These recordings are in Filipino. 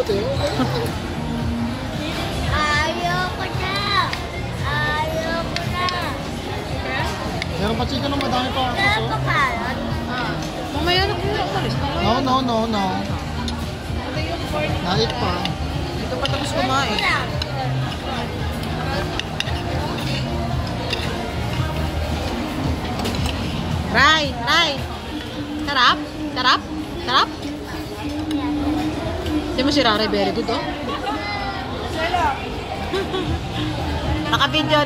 dito eh. Ayoko na. Ayoko na. Meron pa chicken ng madami pa. Kaya pa kalat. Mamaya na kung umalis. No. Nait pa. Dito pa tapos kumain. Ray. Sarap? Hindi mo si Ray, very good, oh. Naka-video.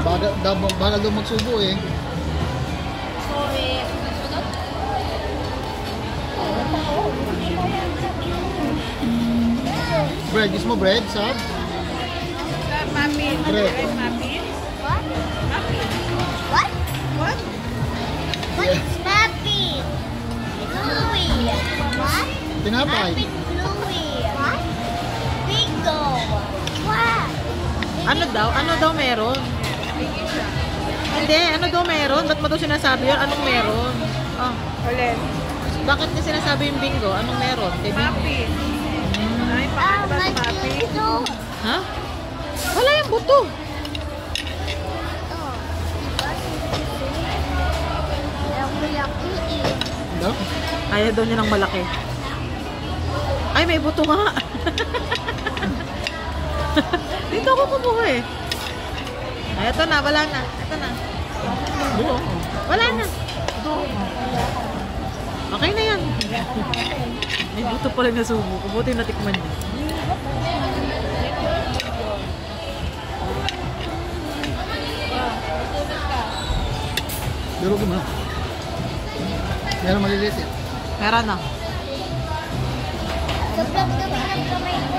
Bagal daw magsubo eh. Sorry. Bread, gusto mo bread, Sab? Muffin. Bread. Muffin. What? What? What? What is muffin? Bluey. What? Tinapay. Muffin bluey. What? Bingo. What? Ano daw meron? Hindi, ano daw meron? Ba't mo daw sinasabi yun? Anong meron? Oh. Ulit. Bakit niya sinasabi yung bingo? Anong meron? Kay bingo? Muffin. Ay, paano ba sa muffin? Ha? Wala yung buto. No? Ayaw daw niya ng malaki. Ay, may buto nga. Dito ako kumuha eh. Ay, ito na. Wala na. Ito na. Wala na. Okay na yan. May buto pala na sumo. Kubuti natikman niya. Pero gano'n. Meron maliliit eh. Meron na. Sobrang dumi ng kamay ko